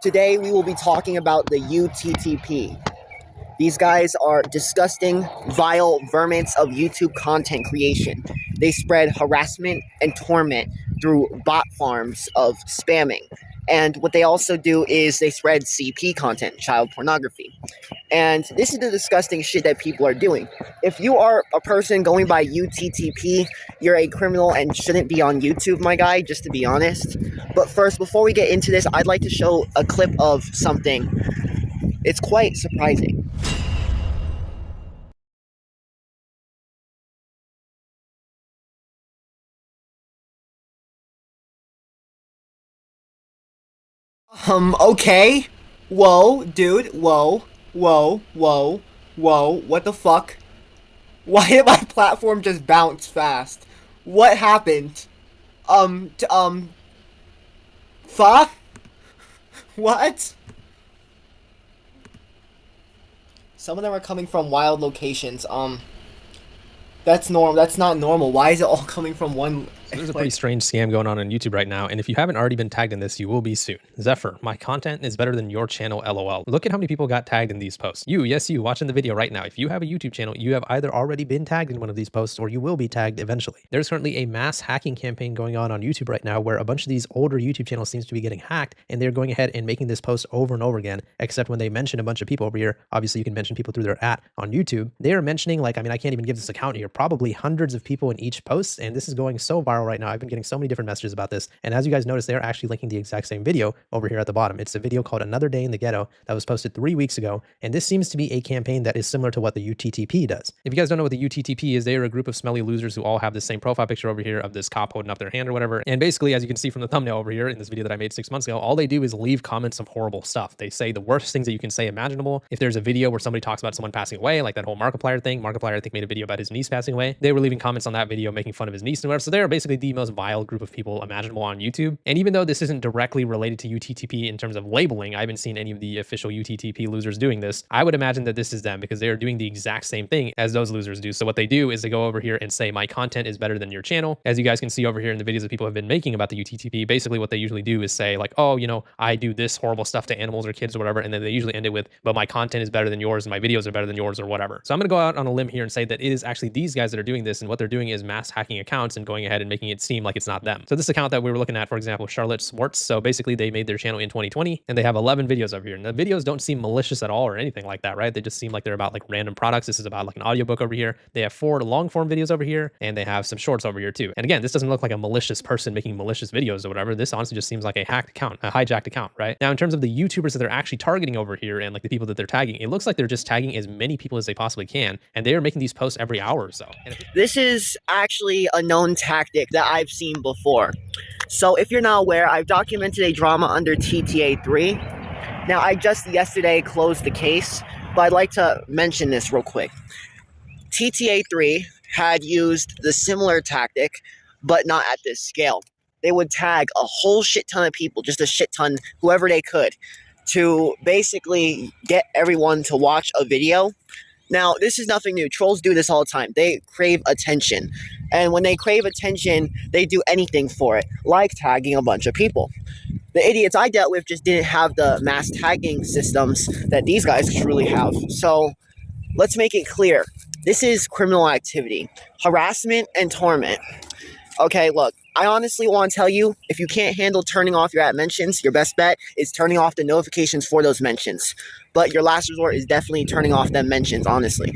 Today we will be talking about the UTTP. These guys are disgusting, vile vermins of YouTube content creation. They spread harassment and torment through bot farms of spamming. And what they also do is they spread CP content, child pornography. And this is the disgusting shit that people are doing. If you are a person going by UTTP, you're a criminal and shouldn't be on YouTube, my guy, just to be honest. But first, before we get into this, I'd like to show a clip of something. It's quite surprising. Okay. Whoa, dude. Whoa, what the fuck? Why did my platform just bounce fast? What happened? Fuck? What? Some of them are coming from wild locations. That's normal. That's not normal. Why is it all coming from one? So there's a pretty strange scam going on YouTube right now, and if you haven't already been tagged in this, you will be soon. Zephyr, my content is better than your channel, LOL. Look at how many people got tagged in these posts. Yes, you watching the video right now. If you have a YouTube channel, you have either already been tagged in one of these posts or you will be tagged eventually. There's currently a mass hacking campaign going on YouTube right now where a bunch of these older YouTube channels seems to be getting hacked, and they're going ahead and making this post over and over again, except when they mention a bunch of people over here. Obviously, you can mention people through their @ on YouTube. They are mentioning, like, I mean, I can't even give this account here, probably hundreds of people in each post, and this is going so viral right now. I've been getting so many different messages about this, and as you guys notice, they're actually linking the exact same video over here at the bottom. It's a video called Another Day in the Ghetto that was posted 3 weeks ago, and this seems to be a campaign that is similar to what the UTTP does. If you guys don't know what the UTTP is, they are a group of smelly losers who all have the same profile picture over here of this cop holding up their hand or whatever, and basically, as you can see from the thumbnail over here in this video that I made 6 months ago, all they do is leave comments of horrible stuff. They say the worst things that you can say imaginable. If there's a video where somebody talks about someone passing away, like that whole Markiplier thing, Markiplier I think made a video about his niece passing away, they were leaving comments on that video making fun of his niece and whatever. So they are basically the most vile group of people imaginable on YouTube. And even though this isn't directly related to UTTP in terms of labeling, I haven't seen any of the official UTTP losers doing this. I would imagine that this is them because they are doing the exact same thing as those losers do. So what they do is they go over here and say, my content is better than your channel. As you guys can see over here in the videos that people have been making about the UTTP, basically what they usually do is say like, oh, you know, I do this horrible stuff to animals or kids or whatever. And then they usually end it with, but my content is better than yours and my videos are better than yours or whatever. So I'm going to go out on a limb here and say that it is actually these guys that are doing this, and what they're doing is mass hacking accounts and going ahead and making it seem like it's not them. So this account that we were looking at, for example, Charlotte Swartz. So basically they made their channel in 2020 and they have 11 videos over here. And the videos don't seem malicious at all or anything like that, right? They just seem like they're about like random products. This is about like an audiobook over here. They have 4 long form videos over here, and they have some shorts over here too. And again, this doesn't look like a malicious person making malicious videos or whatever. This honestly just seems like a hacked account, a hijacked account, right? Now, in terms of the YouTubers that they're actually targeting over here and like the people that they're tagging, it looks like they're just tagging as many people as they possibly can. And they are making these posts every hour or so. This is actually a known tactic that I've seen before. So if you're not aware, I've documented a drama under TTA3. Now, I just yesterday closed the case, but I'd like to mention this real quick. TTA3 had used the similar tactic, but not at this scale. They would tag a whole shit ton of people, just a shit ton, whoever they could, to basically get everyone to watch a video. Now, this is nothing new. Trolls do this all the time. They crave attention. And when they crave attention, they do anything for it, like tagging a bunch of people. The idiots I dealt with just didn't have the mass tagging systems that these guys truly have. So let's make it clear. This is criminal activity, harassment and torment. Okay, look, I honestly want to tell you, if you can't handle turning off your @mentions, your best bet is turning off the notifications for those mentions. But your last resort is definitely turning off them mentions, honestly.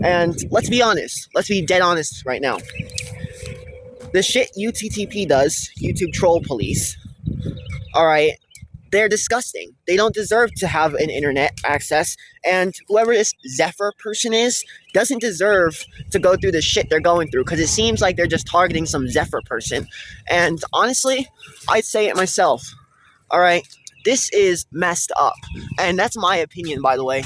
And let's be honest. Let's be dead honest right now. The shit UTTP does, YouTube Troll Police, alright, they're disgusting. They don't deserve to have an internet access, and whoever this Zephyr person is doesn't deserve to go through the shit they're going through, because it seems like they're just targeting some Zephyr person. And honestly, I'd say it myself. Alright, this is messed up. And that's my opinion, by the way.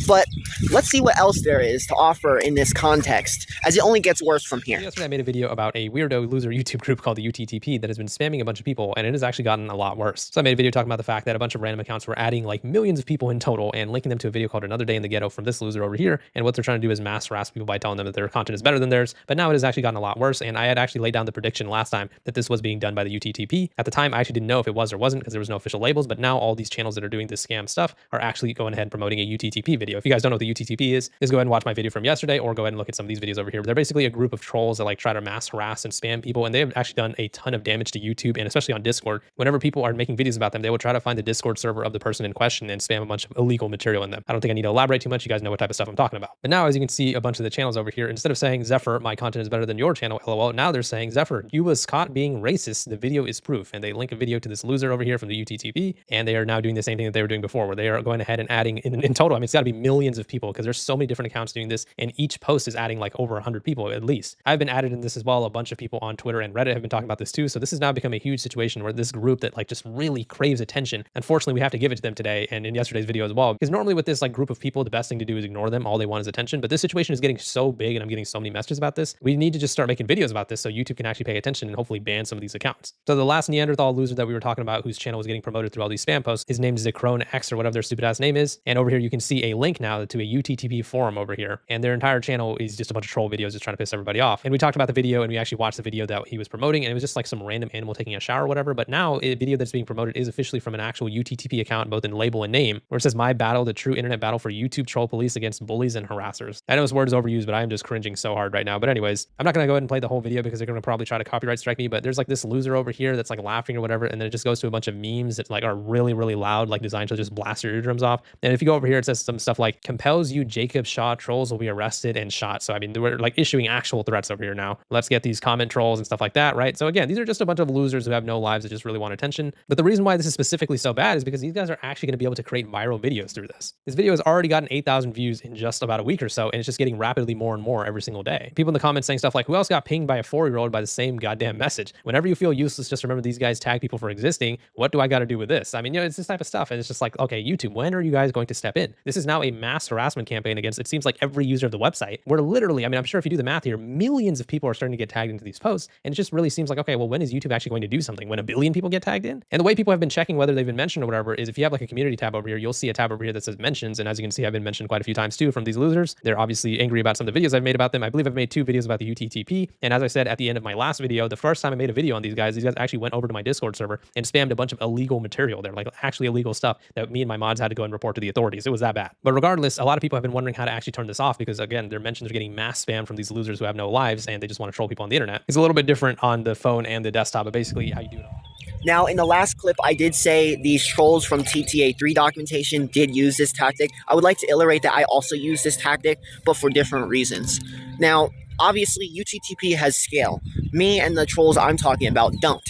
But let's see what else there is to offer in this context, as it only gets worse from here. Yesterday I made a video about a weirdo loser YouTube group called the UTTP that has been spamming a bunch of people, and it has actually gotten a lot worse. So I made a video talking about the fact that a bunch of random accounts were adding like millions of people in total and linking them to a video called Another Day in the Ghetto from this loser over here, and what they're trying to do is mass harass people by telling them that their content is better than theirs. But now it has actually gotten a lot worse, and I had actually laid down the prediction last time that this was being done by the UTTP. At the time, I actually didn't know if it was or wasn't because there was no official labels, but now all these channels that are doing this scam stuff are actually going ahead and promoting a UTTP video. If you guys don't know what the UTTP is go ahead and watch my video from yesterday, or go ahead and look at some of these videos over here. They're basically a group of trolls that like try to mass harass and spam people, and they have actually done a ton of damage to YouTube, and especially on Discord. Whenever people are making videos about them, they will try to find the Discord server of the person in question and spam a bunch of illegal material in them. I don't think I need to elaborate too much. You guys know what type of stuff I'm talking about. But now, as you can see, a bunch of the channels over here, instead of saying, Zephyr, my content is better than your channel, LOL, now they're saying, Zephyr, you was caught being racist. The video is proof. And they link a video to this loser over here from the UTTP, and they are now doing the same thing that they were doing before, where they are going ahead and adding in total, I mean, it's got to be millions of people because there's so many different accounts doing this, and each post is adding like over 100 people at least. I've been added in this as well. A bunch of people on Twitter and Reddit have been talking about this too. So this has now become a huge situation where this group that like just really craves attention, unfortunately, we have to give it to them today and in yesterday's video as well, because normally with this like group of people, the best thing to do is ignore them. All they want is attention. But this situation is getting so big, and I'm getting so many messages about this. We need to just start making videos about this so YouTube can actually pay attention and hopefully ban some of these accounts. So the last Neanderthal loser that we were talking about, whose channel was getting promoted through all these spam posts, his name is X or whatever their stupid ass name is. And over here, you can see a link now to a UTTP forum over here. And their entire channel is just a bunch of troll videos just trying to piss everybody off. And we talked about the video, and we actually watched the video that he was promoting, and it was just like some random animal taking a shower or whatever. But now a video that's being promoted is officially from an actual UTTP account, both in label and name, where it says, my battle, the true internet battle for YouTube troll police against bullies and harassers. I know this word is overused, but I am just cringing so hard right now. But anyways, I'm not going to go ahead and play the whole video because they're going to probably try to copyright strike me. But there's like this loser over here that's like laughing or whatever, and then it just goes to a bunch of memes that like are really, really loud, like designed to just blast your eardrums off. And if you go over here, it says some stuff like, compels you Jacob Shaw trolls will be arrested and shot. So I mean, we're like issuing actual threats over here now. Let's get these comment trolls and stuff like that, right? So again, these are just a bunch of losers who have no lives that just really want attention. But the reason why this is specifically so bad is because these guys are actually going to be able to create viral videos through this. This video has already gotten 8,000 views in just about a week or so, and it's just getting rapidly more and more every single day. People in the comments saying stuff like, who else got pinged by a 4-year-old by the same goddamn message? Whenever you feel useless, just remember these guys tag people for existing. What do I got to do with this? I mean, you know, it's this type of stuff. And it's just like, okay, YouTube, when are you guys going to step in? This is now a mass harassment campaign against, it seems like, every user of the website. We're literally, I mean, I'm sure if you do the math here, millions of people are starting to get tagged into these posts. And it just really seems like, okay, well, when is YouTube actually going to do something? When 1 billion people get tagged in? And the way people have been checking whether they've been mentioned or whatever is if you have like a community tab over here, you'll see a tab over here that says mentions. And as you can see, I've been mentioned quite a few times too from these losers. They're obviously angry about some of the videos I've made about them. I believe I've made 2 videos about the UTTP. And as I said at the end of my last video, the first time I made a video on these guys actually went over to my Discord server and spammed a bunch of illegal material there, like actually illegal stuff that me and my mods had to go and report to the authorities. It was that bad. But regardless, a lot of people have been wondering how to actually turn this off because again, their mentions are getting mass spam from these losers who have no lives and they just want to troll people on the internet. It's a little bit different on the phone and the desktop, but basically how you do it all. Now, in the last clip, I did say these trolls from TTA3 documentation did use this tactic. I would like to iterate that I also use this tactic, but for different reasons. Now, obviously, UTTP has scale. Me and the trolls I'm talking about don't.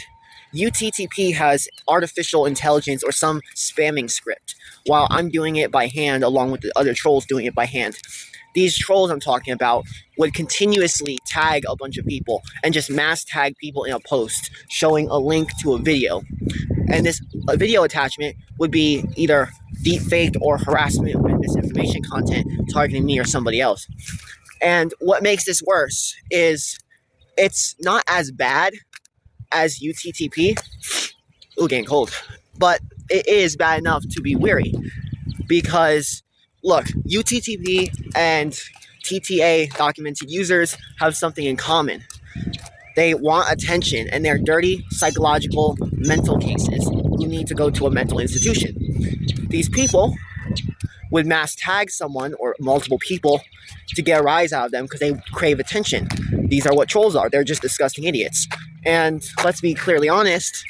UTTP has artificial intelligence or some spamming script, while I'm doing it by hand along with the other trolls doing it by hand. These trolls I'm talking about would continuously tag a bunch of people and just mass tag people in a post showing a link to a video. And this video attachment would be either deepfaked or harassment and misinformation content targeting me or somebody else. And what makes this worse is it's not as bad as UTTP. Ooh, getting cold. But it is bad enough to be weary because look, UTTP and TTA documented users have something in common. They want attention, and they're dirty, psychological, mental cases who need to go to a mental institution. These people would mass tag someone or multiple people to get a rise out of them because they crave attention. These are what trolls are. They're just disgusting idiots. And let's be clearly honest,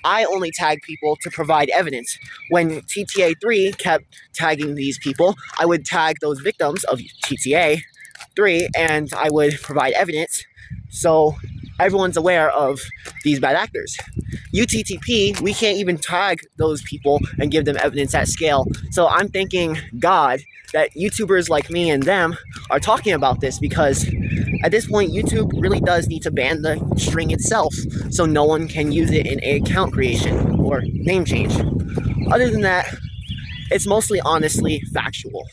I only tag people to provide evidence. When TTA3 kept tagging these people, I would tag those victims of TTA3 and I would provide evidence so everyone's aware of these bad actors. UTTP, we can't even tag those people and give them evidence at scale. So I'm thanking God that YouTubers like me and them are talking about this because at this point, YouTube really does need to ban the string itself so no one can use it in account creation or name change. Other than that, it's mostly honestly factual.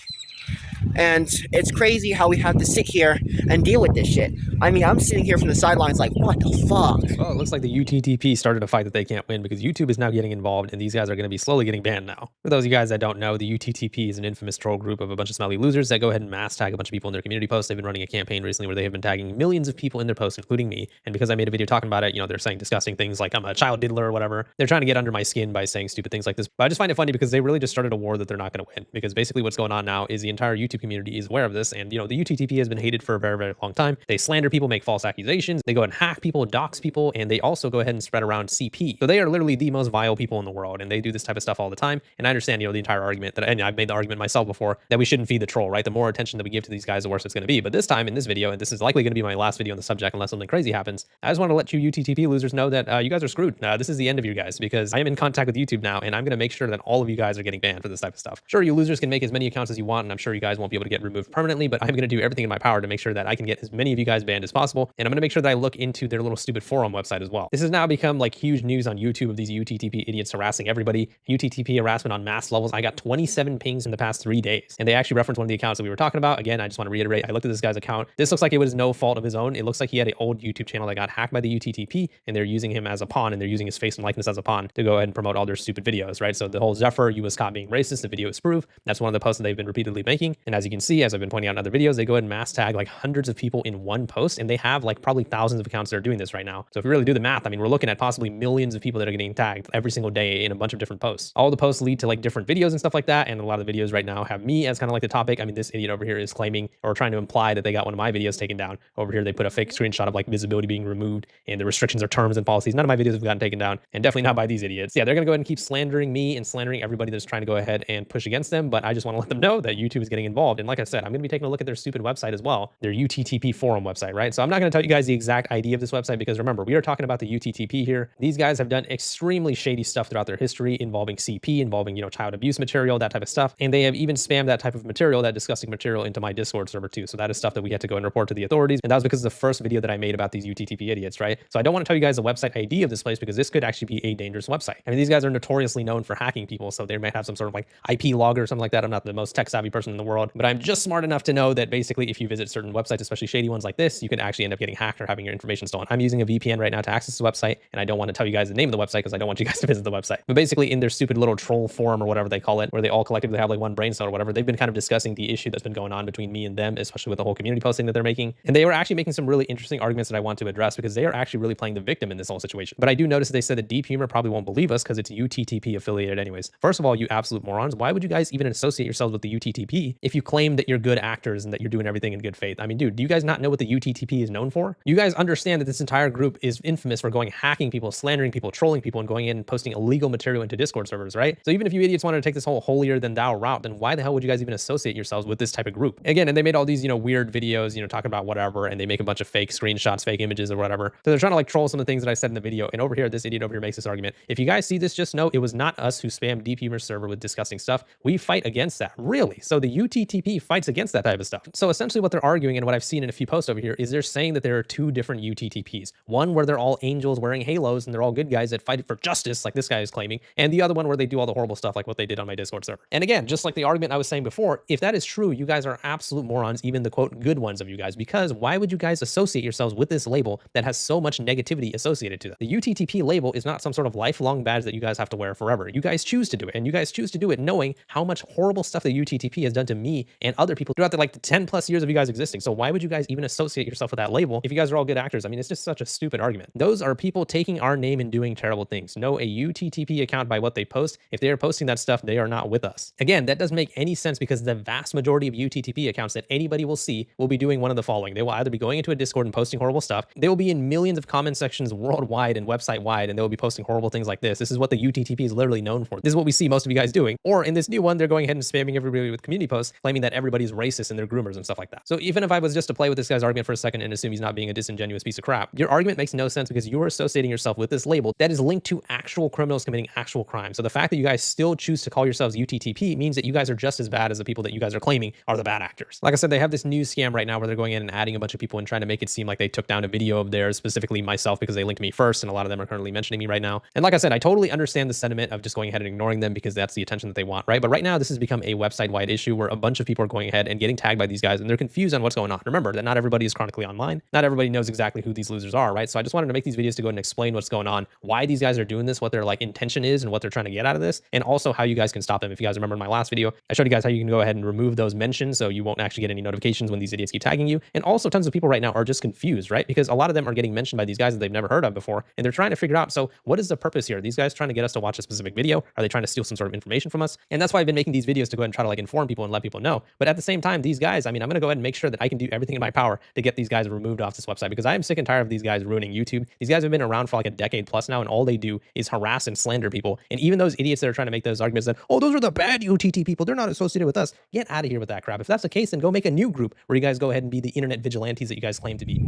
And it's crazy how we have to sit here and deal with this shit. I mean, I'm sitting here from the sidelines like, what the fuck? Well, it looks like the UTTP started a fight that they can't win because YouTube is now getting involved and these guys are going to be slowly getting banned now. For those of you guys that don't know, the UTTP is an infamous troll group of a bunch of smelly losers that go ahead and mass tag a bunch of people in their community posts. They've been running a campaign recently where they have been tagging millions of people in their posts, including me. And because I made a video talking about it, you know, they're saying disgusting things like I'm a child diddler or whatever. They're trying to get under my skin by saying stupid things like this. But I just find it funny because they really just started a war that they're not going to win. Because basically what's going on now is the entire YouTube community is aware of this. And, you know, the UTTP has been hated for a very, very long time. They slander people, make false accusations. They go and hack people, dox people, and they also go ahead and spread around CP. So they are literally the most vile people in the world. And they do this type of stuff all the time. And I understand, you know, the entire argument that, and I've made the argument myself before, that we shouldn't feed the troll, right? The more attention that we give to these guys, the worse it's going to be. But this time in this video, and this is likely going to be my last video on the subject unless something crazy happens, I just want to let you UTTP losers know that you guys are screwed. This is the end of you guys because I am in contact with YouTube now and I'm going to make sure that all of you guys are getting banned for this type of stuff. Sure, you losers can make as many accounts as you want and I'm sure you guys won't be able to get removed permanently, but I'm going to do everything in my power to make sure that I can get as many of you guys banned as possible. And I'm going to make sure that I look into their little stupid forum website as well. This has now become like huge news on YouTube of these UTTP idiots harassing everybody. UTTP harassment on mass levels. I got 27 pings in the past 3 days. And they actually referenced one of the accounts that we were talking about. Again, I just want to reiterate, I looked at this guy's account. This looks like it was no fault of his own. It looks like he had an old YouTube channel that got hacked by the UTTP and they're using him as a pawn and they're using his face and likeness as a pawn to go ahead and promote all their stupid videos, right? So the whole Zephyr, you was caught being racist, the video is proof. That's one of the posts that they've been repeatedly making. And as you can see, as I've been pointing out in other videos, they go ahead and mass tag like hundreds of people in one post and they have like probably thousands of accounts that are doing this right now. So if you really do the math, I mean, we're looking at possibly millions of people that are getting tagged every single day in a bunch of different posts. All the posts lead to like different videos and stuff like that. And a lot of the videos right now have me as kind of like the topic. I mean, this idiot over here is claiming or trying to imply that they got one of my videos taken down. Over here, they put a fake screenshot of like visibility being removed and the restrictions are terms and policies. None of my videos have gotten taken down and definitely not by these idiots. Yeah, they're going to go ahead and keep slandering me and slandering everybody that's trying to go ahead and push against them. But I just want to let them know that YouTube is getting involved. And like I said, I'm going to be taking a look at their stupid website as well, their UTTP forum website, right? So I'm not going to tell you guys the exact ID of this website because remember, we are talking about the UTTP here. These guys have done extremely shady stuff throughout their history involving CP, involving, you know, child abuse material, that type of stuff. And they have even spammed that type of material, that disgusting material into my Discord server too. So that is stuff that we had to go and report to the authorities. And that was because of the first video that I made about these UTTP idiots, right? So I don't want to tell you guys the website ID of this place because this could actually be a dangerous website. I mean, these guys are notoriously known for hacking people. So they might have some sort of like IP logger or something like that. I'm not the most tech savvy person in the world, but I'm just smart enough to know that basically if you visit certain websites, especially shady ones like this, you can actually end up getting hacked or having your information stolen. I'm using a VPN right now to access the website and I don't want to tell you guys the name of the website because I don't want you guys to visit the website. But basically in their stupid little troll forum or whatever they call it, where they all collectively have like one brain cell or whatever, they've been kind of discussing the issue that's been going on between me and them, especially with the whole community posting that they're making. And they were actually making some really interesting arguments that I want to address because they are actually really playing the victim in this whole situation. But I do notice that they said that Deep Humor probably won't believe us because it's UTTP affiliated anyways. First of all, you absolute morons, why would you guys even associate yourselves with the UTTP if you claim that you're good actors and that you're doing everything in good faith? I mean, dude, do you guys not know what the UTTP is known for? You guys understand that this entire group is infamous for going hacking people, slandering people, trolling people, and going in and posting illegal material into Discord servers, right? So even if you idiots wanted to take this whole holier than thou route, then why the hell would you guys even associate yourselves with this type of group? Again, and they made all these, you know, weird videos, you know, talking about whatever, and they make a bunch of fake screenshots, fake images or whatever. So they're trying to like troll some of the things that I said in the video. And over here, this idiot over here makes this argument. If you guys see this, just know it was not us who spammed Deep Humor's server with disgusting stuff. We fight against that. Really? So the UTTP fights against that type of stuff. So essentially what they're arguing and what I've seen in a few posts over here is they're saying that there are two different UTTPs. One where they're all angels wearing halos and they're all good guys that fight for justice like this guy is claiming. And the other one where they do all the horrible stuff like what they did on my Discord server. And again, just like the argument I was saying before, if that is true, you guys are absolute morons, even the quote good ones of you guys, because why would you guys associate yourselves with this label that has so much negativity associated to it? The UTTP label is not some sort of lifelong badge that you guys have to wear forever. You guys choose to do it, and you guys choose to do it knowing how much horrible stuff the UTTP has done to me and other people throughout the 10 plus years of you guys existing. So why would you guys even associate yourself with that label if you guys are all good actors? I mean, it's just such a stupid argument. Those are people taking our name and doing terrible things. Know a UTTP account by what they post. If they are posting that stuff, they are not with us. Again, that doesn't make any sense because the vast majority of UTTP accounts that anybody will see will be doing one of the following. They will either be going into a Discord and posting horrible stuff. They will be in millions of comment sections worldwide and website wide, and they will be posting horrible things like this. This is what the UTTP is literally known for. This is what we see most of you guys doing. Or in this new one, they're going ahead and spamming everybody with community posts, claiming that everybody's racist and they're groomers and stuff like that. So even if I was just to play with this guy's argument for a second and assume he's not being a disingenuous piece of crap, your argument makes no sense because you're associating yourself with this label that is linked to actual criminals committing actual crimes. So the fact that you guys still choose to call yourselves UTTP means that you guys are just as bad as the people that you guys are claiming are the bad actors. Like I said, they have this new scam right now where they're going in and adding a bunch of people and trying to make it seem like they took down a video of theirs, specifically myself, because they linked me first, and a lot of them are currently mentioning me right now. And like I said, I totally understand the sentiment of just going ahead and ignoring them because that's the attention that they want, right? But right now, this has become a website-wide issue where a bunch of people are going ahead and getting tagged by these guys, and they're confused on what's going on. Remember that not everybody is chronically online. Not everybody knows exactly who these losers are, right? So I just wanted to make these videos to go ahead and explain what's going on, why these guys are doing this, what their like intention is, and what they're trying to get out of this, and also how you guys can stop them. If you guys remember in my last video, I showed you guys how you can go ahead and remove those mentions so you won't actually get any notifications when these idiots keep tagging you. And also tons of people right now are just confused, right? Because a lot of them are getting mentioned by these guys that they've never heard of before, and they're trying to figure out, so what is the purpose here? Are these guys trying to get us to watch a specific video? Are they trying to steal some sort of information from us? And that's why I've been making these videos to go ahead and try to like inform people and let people know. But at the same time, these guys, I mean, I'm going to go ahead and make sure that I can do everything in my power to get these guys removed off this website, because I am sick and tired of these guys ruining YouTube. These guys have been around for like a decade plus now, and all they do is harass and slander people. And even those idiots that are trying to make those arguments that, oh, those are the bad UTT people, they're not associated with us. Get out of here with that crap. If that's the case, then go make a new group where you guys go ahead and be the internet vigilantes that you guys claim to be.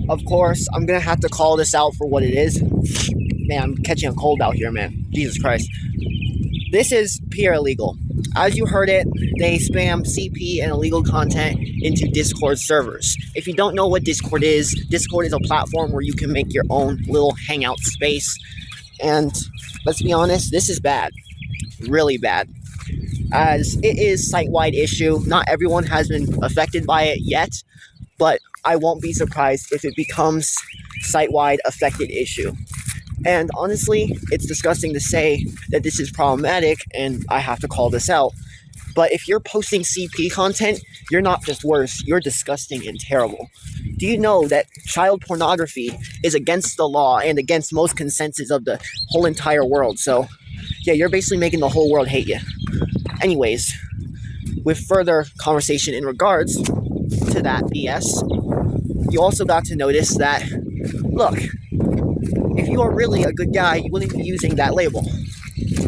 Of course, I'm gonna have to call this out for what it is. Man, I'm catching a cold out here, man. Jesus Christ. This is pure illegal. As you heard it, they spam CP and illegal content into Discord servers. If you don't know what Discord is a platform where you can make your own little hangout space. And let's be honest, this is bad. Really bad. As it is site-wide issue, not everyone has been affected by it yet, but I won't be surprised if it becomes site-wide affected issue. And honestly, it's disgusting to say that this is problematic and I have to call this out. But if you're posting CP content, you're not just worse, you're disgusting and terrible. Do you know that child pornography is against the law and against most consensus of the whole entire world? So, yeah, you're basically making the whole world hate you. Anyways, with further conversation in regards to that BS, you also got to notice that, look, if you are really a good guy, you wouldn't be using that label.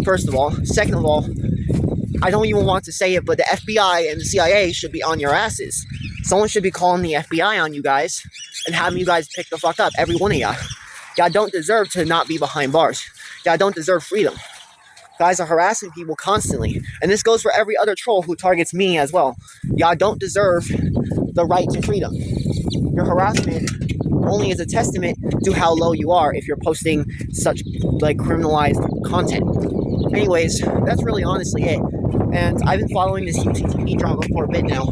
First of all. Second of all, I don't even want to say it, but the FBI and the CIA should be on your asses. Someone should be calling the FBI on you guys and having you guys pick the fuck up, every one of y'all. Y'all don't deserve to not be behind bars. Y'all don't deserve freedom. Guys are harassing people constantly. And this goes for every other troll who targets me as well. Y'all don't deserve the right to freedom. Your harassment only is a testament to how low you are if you're posting such like criminalized content. Anyways, that's really honestly it. And I've been following this UTTP drama for a bit now,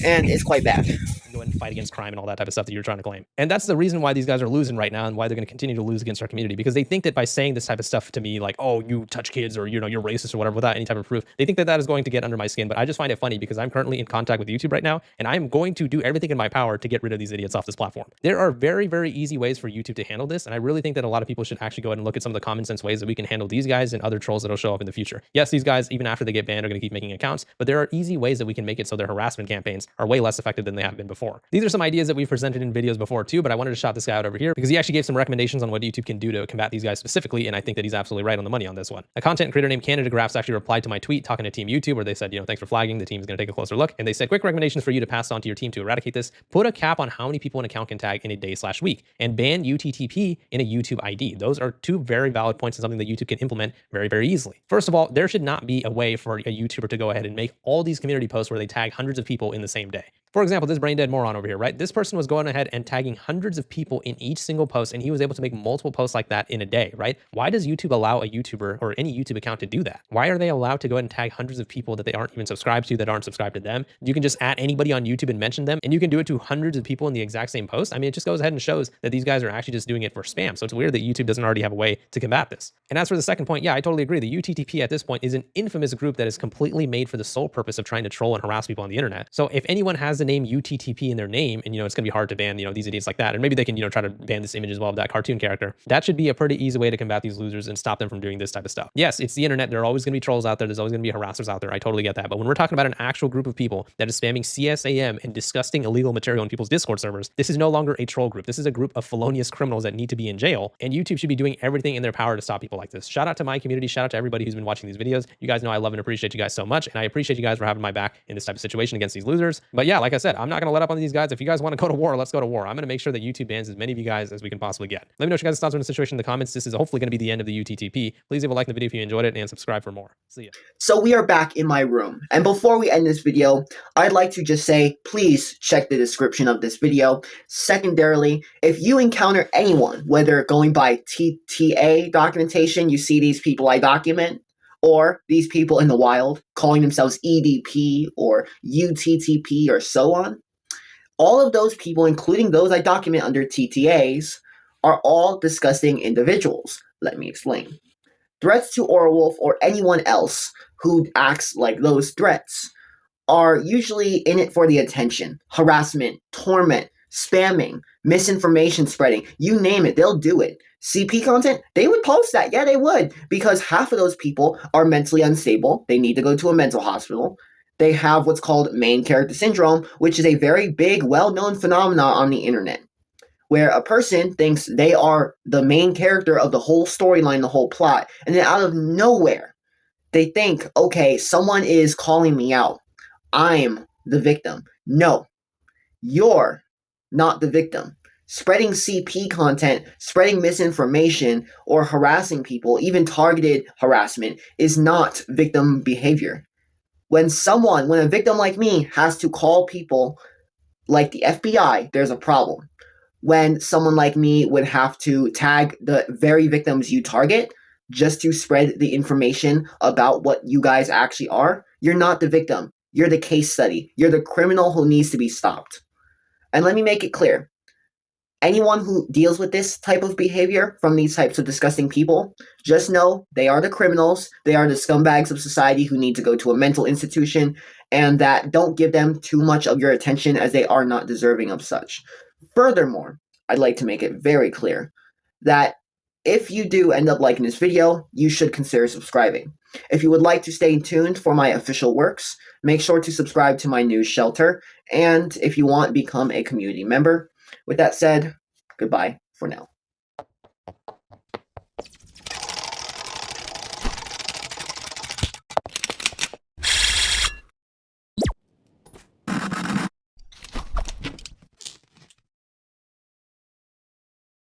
and it's quite bad. Go ahead and fight against crime and all that type of stuff that you're trying to claim. And that's the reason why these guys are losing right now and why they're going to continue to lose against our community, because they think that by saying this type of stuff to me, like, oh, you touch kids or, you know, you're racist or whatever, without any type of proof, they think that that is going to get under my skin. But I just find it funny because I'm currently in contact with YouTube right now, and I'm going to do everything in my power to get rid of these idiots off this platform. There are very, very easy ways for YouTube to handle this, and I really think that a lot of people should actually go ahead and look at some of the common sense ways that we can handle these guys and other trolls that'll show up in the future. Yes, these guys, even after they get banned, are going to keep making accounts, but there are easy ways that we can make it so their harassment campaigns are way less effective than they have been before. These are some ideas that we've presented in videos before too, but I wanted to shout this guy out over here because he actually gave some recommendations on what YouTube can do to combat these guys specifically, and I think that he's absolutely right on the money on this one. A content creator named Canada Graphs actually replied to my tweet talking to Team YouTube, where they said, you know, thanks for flagging, the team is going to take a closer look, and they said, quick recommendations for you to pass on to your team to eradicate this: put a cap on how many people an account can tag in a day/week, and ban UTTP in a YouTube ID. Those are two very valid points and something that YouTube can implement very, very easily. First of all, there should not be a way for a YouTuber to go ahead and make all these community posts where they tag hundreds of people in the same day. For example, this brain dead moron over here, right? This person was going ahead and tagging hundreds of people in each single post, and he was able to make multiple posts like that in a day, right? Why does YouTube allow a YouTuber or any YouTube account to do that? Why are they allowed to go ahead and tag hundreds of people that they aren't even subscribed to, that aren't subscribed to them? You can just add anybody on YouTube and mention them, and you can do it to hundreds of people in the exact same post. I mean, it just goes ahead and shows that these guys are actually just doing it for spam. So it's weird that YouTube doesn't already have a way to combat this. And as for the second point, yeah, I totally agree. The UTTP at this point is an infamous group that is completely made for the sole purpose of trying to troll and harass people on the internet. So if anyone has the name UTTP in their name, and, you know, it's going to be hard to ban, you know, these idiots like that, and maybe they can, you know, try to ban this image as well of that cartoon character. That should be a pretty easy way to combat these losers and stop them from doing this type of stuff. Yes, it's the internet. There are always going to be trolls out there. There's always going to be harassers out there. I totally get that. But when we're talking about an actual group of people that is spamming CSAM and disgusting illegal material in people's Discord servers, this is no longer a troll group. This is a group of felonious criminals that need to be in jail, and YouTube should be doing everything in their power to stop people like this. Shout out to my community. Shout out to everybody who's been watching these videos. You guys know I love and appreciate you guys so much, and I appreciate you guys for having my back in this type of situation against these losers. But yeah, like I said, I'm not going to let up on these guys. If you guys want to go to war, let's go to war. I'm going to make sure that YouTube bans as many of you guys as we can possibly get. Let me know what you guys' thoughts on the situation in the comments. This is hopefully going to be the end of the UTTP. Please leave a like in the video if you enjoyed it, and subscribe for more. See ya. So we are back in my room, and before we end this video, I'd like to just say, please check the description of this video. Secondarily, if you encounter anyone, whether going by TTA documentation, you see these people I document, or these people in the wild calling themselves EDP or UTTP or so on. All of those people, including those I document under TTAs, are all disgusting individuals. Let me explain. Threats to AURAWULF or anyone else who acts like those threats are usually in it for the attention, harassment, torment, spamming, misinformation spreading, you name it, they'll do it. CP content, they would post that. Yeah, they would, because half of those people are mentally unstable. They need to go to a mental hospital. They have what's called main character syndrome, which is a very big, well-known phenomenon on the internet, where a person thinks they are the main character of the whole storyline, the whole plot, and then out of nowhere, they think, okay, someone is calling me out. I'm the victim. No, you're not the victim. Spreading CP content, spreading misinformation, or harassing people, even targeted harassment, is not victim behavior. When a victim like me has to call people like the FBI, there's a problem. When someone like me would have to tag the very victims you target just to spread the information about what you guys actually are, you're not the victim. You're the case study. You're the criminal who needs to be stopped. And let me make it clear. Anyone who deals with this type of behavior from these types of disgusting people, just know they are the criminals. They are the scumbags of society who need to go to a mental institution, and that don't give them too much of your attention, as they are not deserving of such. Furthermore, I'd like to make it very clear that if you do end up liking this video, you should consider subscribing. If you would like to stay tuned for my official works, make sure to subscribe to my news shelter, and if you want, become a community member. With that said, goodbye for now.